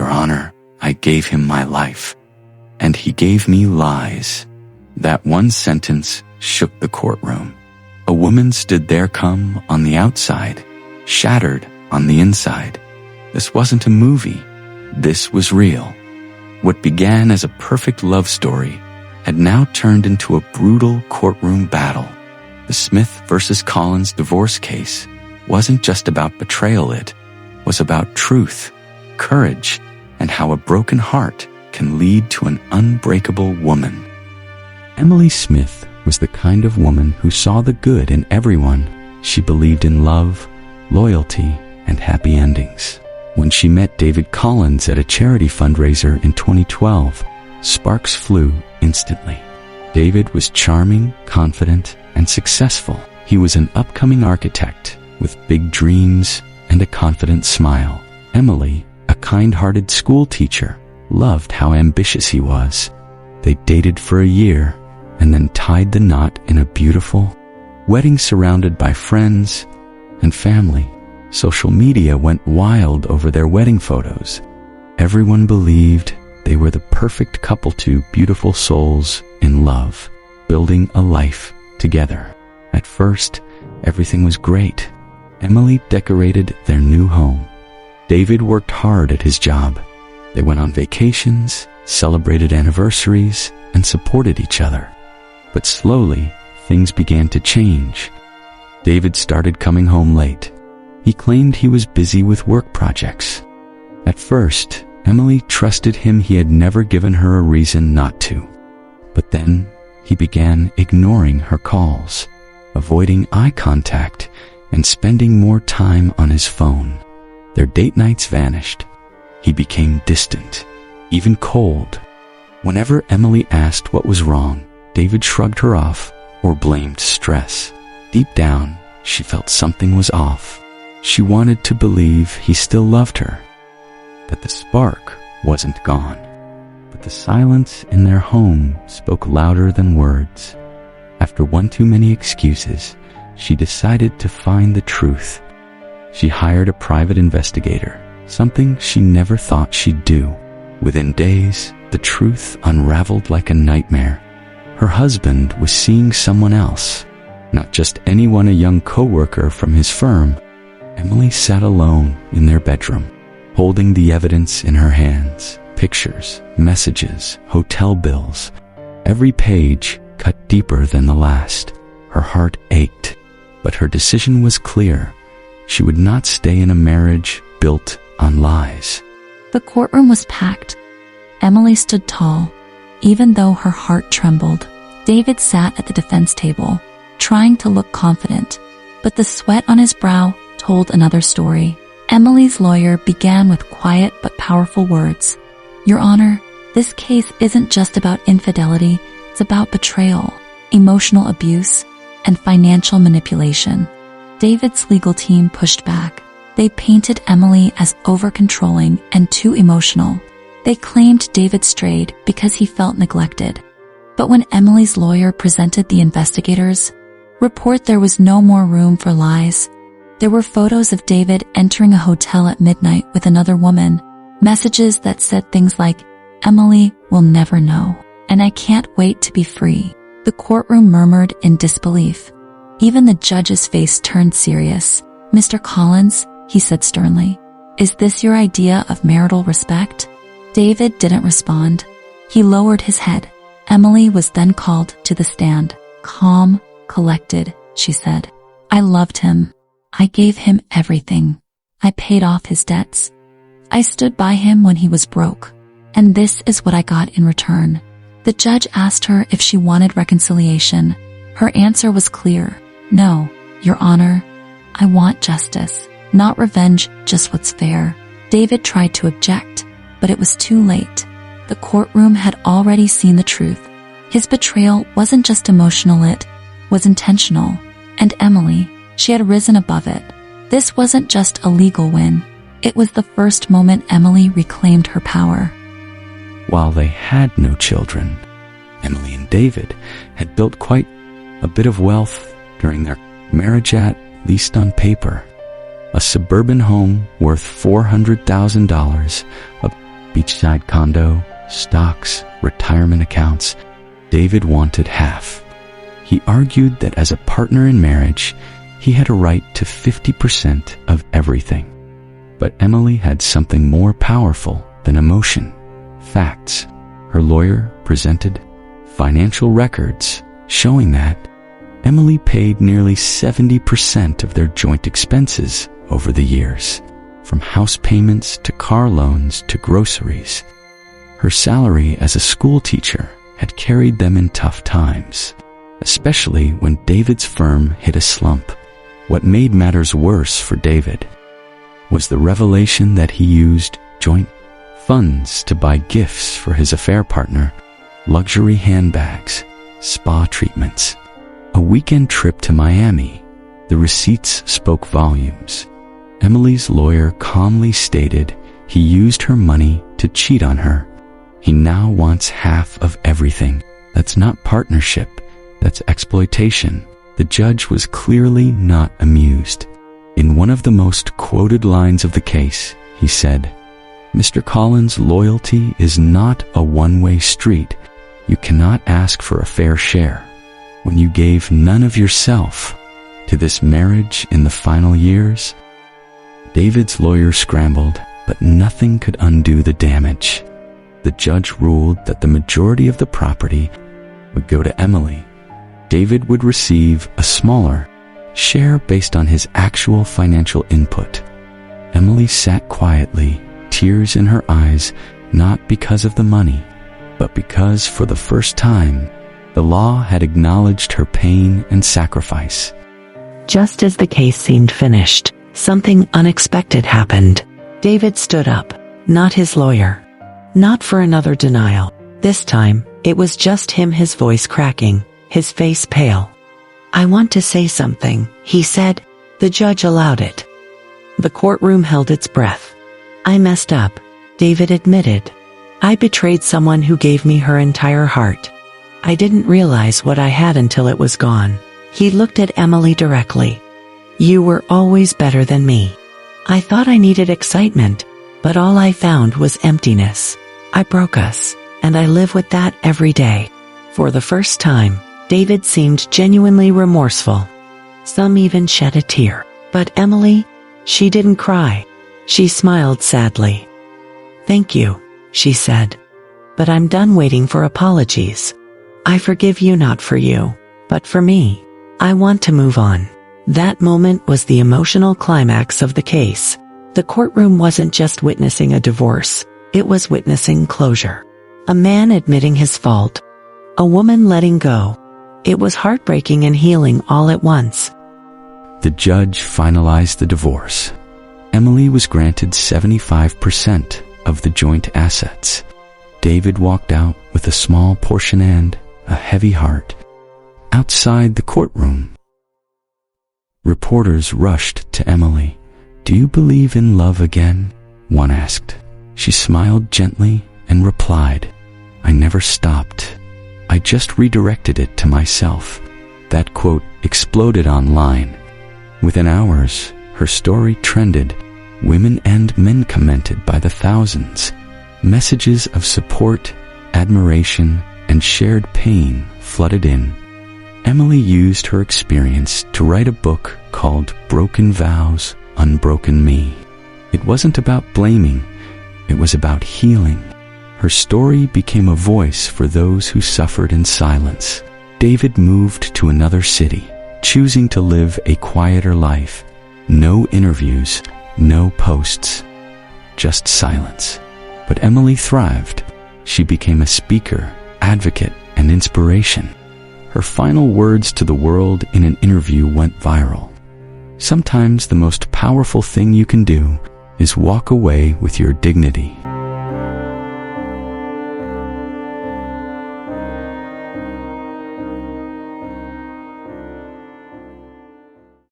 "Your Honor, I gave him my life, and he gave me lies." That one sentence shook the courtroom. A woman stood there calm on the outside, shattered on the inside. This wasn't a movie. This was real. What began as a perfect love story had now turned into a brutal courtroom battle. The Smith versus Collins divorce case wasn't just about betrayal, it was about truth, courage, and how a broken heart can lead to an unbreakable woman. Emily Smith was the kind of woman who saw the good in everyone. She believed in love, loyalty, and happy endings. When she met David Collins at a charity fundraiser in 2012, sparks flew instantly. David was charming, confident, and successful. He was an upcoming architect with big dreams and a confident smile. Emily, a kind-hearted school teacher, loved how ambitious he was. They dated for a year and then tied the knot in a beautiful wedding surrounded by friends and family. Social media went wild over their wedding photos. Everyone believed they were the perfect couple, two beautiful souls in love, building a life together. At first, everything was great. Emily decorated their new home. David worked hard at his job. They went on vacations, celebrated anniversaries, and supported each other. But slowly, things began to change. David started coming home late. He claimed he was busy with work projects. At first, Emily trusted him. He had never given her a reason not to. But then, he began ignoring her calls, avoiding eye contact, and spending more time on his phone. Their date nights vanished. He became distant, even cold. Whenever Emily asked what was wrong, David shrugged her off or blamed stress. Deep down, she felt something was off. She wanted to believe he still loved her, that the spark wasn't gone. But the silence in their home spoke louder than words. After one too many excuses, she decided to find the truth. She hired a private investigator, something she never thought she'd do. Within days, the truth unraveled like a nightmare. Her husband was seeing someone else, not just anyone, a young coworker from his firm. Emily sat alone in their bedroom, holding the evidence in her hands. Pictures, messages, hotel bills. Every page cut deeper than the last. Her heart ached, but her decision was clear. She would not stay in a marriage built on lies. The courtroom was packed. Emily stood tall, even though her heart trembled. David sat at the defense table, trying to look confident, but the sweat on his brow told another story. Emily's lawyer began with quiet but powerful words. "Your Honor, this case isn't just about infidelity, it's about betrayal, emotional abuse, and financial manipulation." David's legal team pushed back. They painted Emily as over-controlling and too emotional. They claimed David strayed because he felt neglected. But when Emily's lawyer presented the investigators' report, there was no more room for lies. There were photos of David entering a hotel at midnight with another woman, messages that said things like, "Emily will never know," and "I can't wait to be free." The courtroom murmured in disbelief. Even the judge's face turned serious. "Mr. Collins," he said sternly, "is this your idea of marital respect?" David didn't respond. He lowered his head. Emily was then called to the stand. Calm, collected, she said. "I loved him. I gave him everything. I paid off his debts. I stood by him when he was broke. And this is what I got in return." The judge asked her if she wanted reconciliation. Her answer was clear. "No, Your Honor. I want justice. Not revenge, just what's fair." David tried to object, but it was too late. The courtroom had already seen the truth. His betrayal wasn't just emotional, it was intentional. And Emily, she had risen above it. This wasn't just a legal win. It was the first moment Emily reclaimed her power. While they had no children, Emily and David had built quite a bit of wealth during their marriage, at least on paper. A suburban home worth $400,000, a beachside condo, stocks, retirement accounts. David wanted half. He argued that as a partner in marriage, he had a right to 50% of everything. But Emily had something more powerful than emotion: facts. Her lawyer presented financial records showing that Emily paid nearly 70% of their joint expenses over the years, from house payments to car loans to groceries. Her salary as a school teacher had carried them in tough times, especially when David's firm hit a slump. What made matters worse for David was the revelation that he used joint funds to buy gifts for his affair partner, luxury handbags, spa treatments, a weekend trip to Miami. The receipts spoke volumes. Emily's lawyer calmly stated he used her money to cheat on her. He now wants half of everything. That's not partnership, that's exploitation. The judge was clearly not amused. In one of the most quoted lines of the case, he said, "Mr. Collins' loyalty is not a one-way street. You cannot ask for a fair share. When you gave none of yourself to this marriage in the final years." David's lawyer scrambled, but nothing could undo the damage. The judge ruled that the majority of the property would go to Emily. David would receive a smaller share based on his actual financial input. Emily sat quietly, tears in her eyes, not because of the money, but because for the first time, the law had acknowledged her pain and sacrifice. Just as the case seemed finished, something unexpected happened. David stood up, not his lawyer. Not for another denial. This time, it was just him, his voice cracking, his face pale. "I want to say something," he said. The judge allowed it. The courtroom held its breath. "I messed up," David admitted. "I betrayed someone who gave me her entire heart. I didn't realize what I had until it was gone." He looked at Emily directly. "You were always better than me. I thought I needed excitement, but all I found was emptiness. I broke us, and I live with that every day." For the first time, David seemed genuinely remorseful. Some even shed a tear. But Emily, she didn't cry. She smiled sadly. "Thank you," she said. "But I'm done waiting for apologies. I forgive you, not for you, but for me. I want to move on." That moment was the emotional climax of the case. The courtroom wasn't just witnessing a divorce, it was witnessing closure. A man admitting his fault. A woman letting go. It was heartbreaking and healing all at once. The judge finalized the divorce. Emily was granted 75% of the joint assets. David walked out with a small portion and a heavy heart. Outside the courtroom, reporters rushed to Emily. "Do you believe in love again?" one asked. She smiled gently and replied, "I never stopped. I just redirected it to myself." That quote exploded online. Within hours, her story trended. Women and men commented by the thousands. Messages of support, admiration, and shared pain flooded in. Emily used her experience to write a book called Broken Vows, Unbroken Me. It wasn't about blaming, it was about healing. Her story became a voice for those who suffered in silence. David moved to another city, choosing to live a quieter life. No interviews, no posts, just silence. But Emily thrived. She became a speaker, advocate, and inspiration. Her final words to the world in an interview went viral. "Sometimes the most powerful thing you can do is walk away with your dignity."